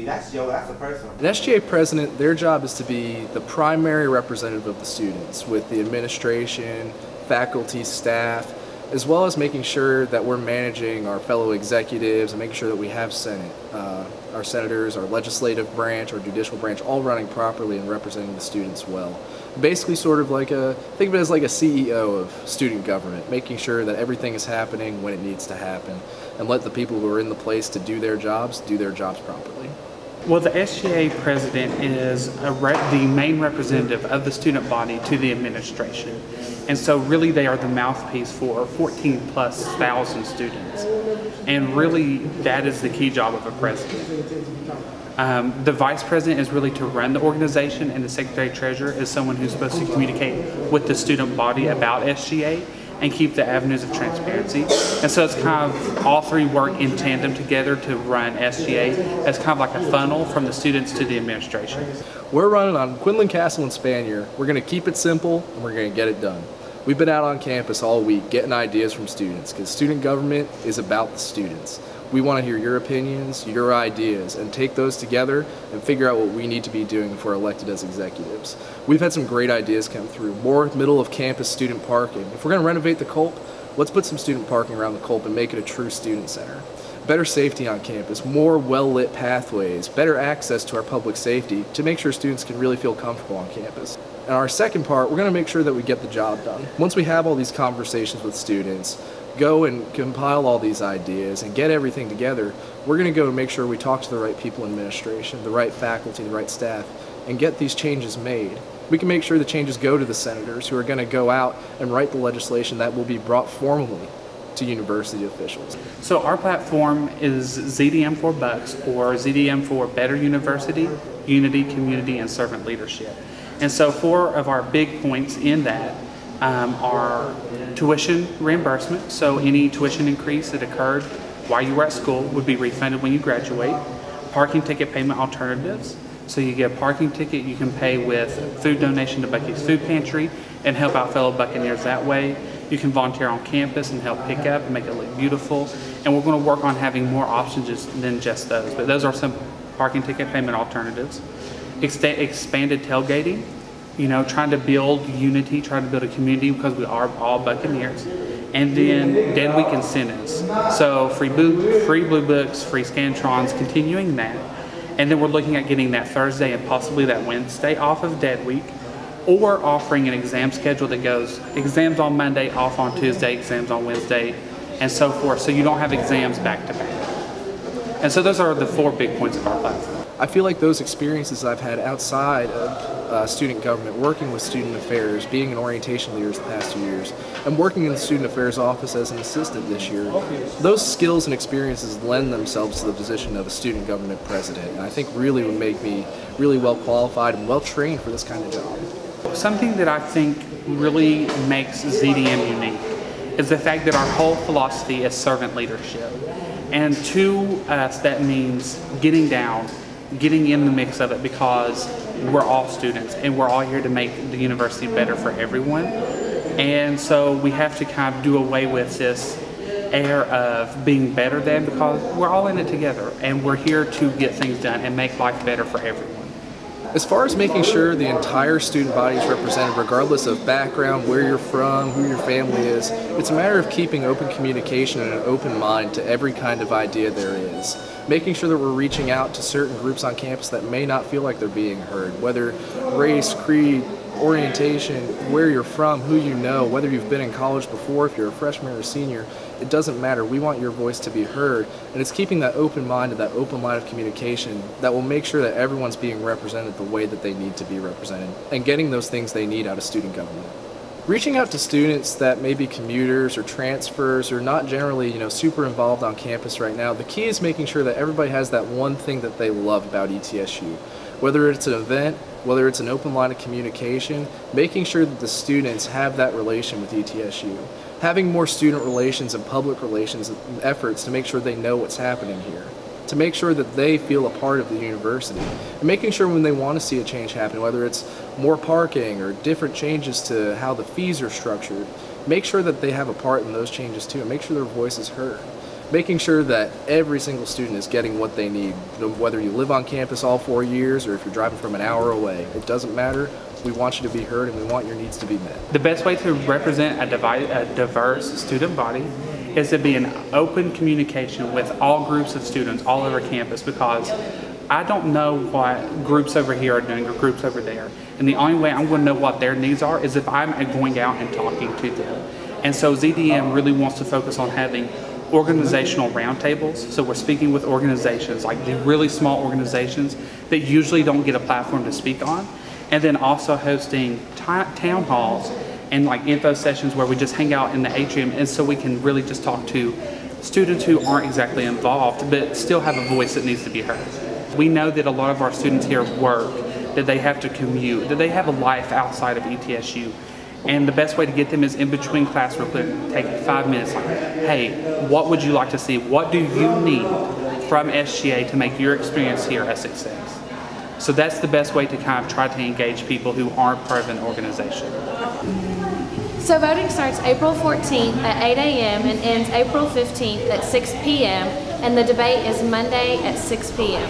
That's a person. An SGA president, their job is to be the primary representative of the students with the administration, faculty, staff, as well as making sure that we're managing our fellow executives and making sure that we have Senate, our senators, our legislative branch, our judicial branch, all running properly and representing the students well. Basically sort of like think of it as like a CEO of student government, making sure that everything is happening when it needs to happen and let the people who are in the place to do their jobs properly. Well, the SGA president is the main representative of the student body to the administration. And so really they are the mouthpiece for 14,000+ students. And really that is the key job of a president. The vice president is really to run the organization, and the secretary treasurer is someone who's supposed to communicate with the student body about SGA and keep the avenues of transparency. And so it's kind of all three work in tandem together to run SGA as kind of like a funnel from the students to the administration. We're running on Quinlan, Castle, and Spanier. We're going to keep it simple and we're going to get it done. We've been out on campus all week getting ideas from students because student government is about the students. We want to hear your opinions, your ideas, and take those together and figure out what we need to be doing if we're elected as executives. We've had some great ideas come through. More middle of campus student parking. If we're going to renovate the Culp, let's put some student parking around the Culp and make it a true student center. Better safety on campus, more well-lit pathways, better access to our public safety to make sure students can really feel comfortable on campus. And our second part, we're going to make sure that we get the job done. Once we have all these conversations with students, go and compile all these ideas and get everything together, we're going to go and make sure we talk to the right people in administration, the right faculty, the right staff, and get these changes made. We can make sure the changes go to the senators who are going to go out and write the legislation that will be brought formally to university officials. So our platform is ZDM for Bucks, or ZDM for Better University, Unity, Community, and Servant Leadership. And so 4 of our big points in that are tuition reimbursement. So any tuition increase that occurred while you were at school would be refunded when you graduate. Parking ticket payment alternatives. So you get a parking ticket you can pay with food donation to Bucky's Food Pantry and help out fellow Buccaneers that way. You can volunteer on campus and help pick up and make it look beautiful. And we're going to work on having more options than just those. But those are some parking ticket payment alternatives. Expanded tailgating. You know, trying to build unity, trying to build a community because we are all Buccaneers. And then Dead Week incentives. So free Blue Books, free Scantrons, continuing that. And then we're looking at getting that Thursday and possibly that Wednesday off of Dead Week, or offering an exam schedule that goes exams on Monday, off on Tuesday, exams on Wednesday, and so forth. So you don't have exams back to back. And so those are the 4 big points of our platform. I feel like those experiences I've had outside of student government, working with student affairs, being an orientation leader the past 2 years, and working in the student affairs office as an assistant this year, those skills and experiences lend themselves to the position of a student government president, and I think really would make me really well qualified and well trained for this kind of job. Something that I think really makes ZDM unique is the fact that our whole philosophy is servant leadership. And to us that means getting down, getting in the mix of it, because we're all students and we're all here to make the university better for everyone. And so we have to kind of do away with this air of being better than, because we're all in it together and we're here to get things done and make life better for everyone. As far as making sure the entire student body is represented regardless of background, where you're from, who your family is, it's a matter of keeping open communication and an open mind to every kind of idea there is. Making sure that we're reaching out to certain groups on campus that may not feel like they're being heard, whether race, creed, orientation, where you're from, who you know, whether you've been in college before, if you're a freshman or a senior, it doesn't matter. We want your voice to be heard, and it's keeping that open mind and that open line of communication that will make sure that everyone's being represented the way that they need to be represented and getting those things they need out of student government. Reaching out to students that may be commuters or transfers or not generally, super involved on campus right now, the key is making sure that everybody has that one thing that they love about ETSU. Whether it's an event, whether it's an open line of communication, making sure that the students have that relation with ETSU. Having more student relations and public relations efforts to make sure they know what's happening here. To make sure that they feel a part of the university. And making sure when they want to see a change happen, whether it's more parking or different changes to how the fees are structured, make sure that they have a part in those changes too, and make sure their voice is heard. making sure that every single student is getting what they need, whether you live on campus all 4 years or if you're driving from an hour away. It doesn't matter. We want you to be heard and we want your needs to be met. The best way to represent a diverse student body is to be in open communication with all groups of students all over campus, because I don't know what groups over here are doing or groups over there. And the only way I'm going to know what their needs are is if I'm going out and talking to them. And so ZDM really wants to focus on having organizational roundtables. So we're speaking with organizations, like the really small organizations that usually don't get a platform to speak on. And then also hosting town halls and like info sessions where we just hang out in the atrium, and so we can really just talk to students who aren't exactly involved but still have a voice that needs to be heard. We know that a lot of our students here work, that they have to commute, that they have a life outside of ETSU. And the best way to get them is in between class real quick, take 5 minutes, like, hey, what would you like to see? What do you need from SGA to make your experience here a success? So that's the best way to kind of try to engage people who aren't part of an organization. So voting starts April 14th at 8 a.m. and ends April 15th at 6 p.m. and the debate is Monday at 6 p.m.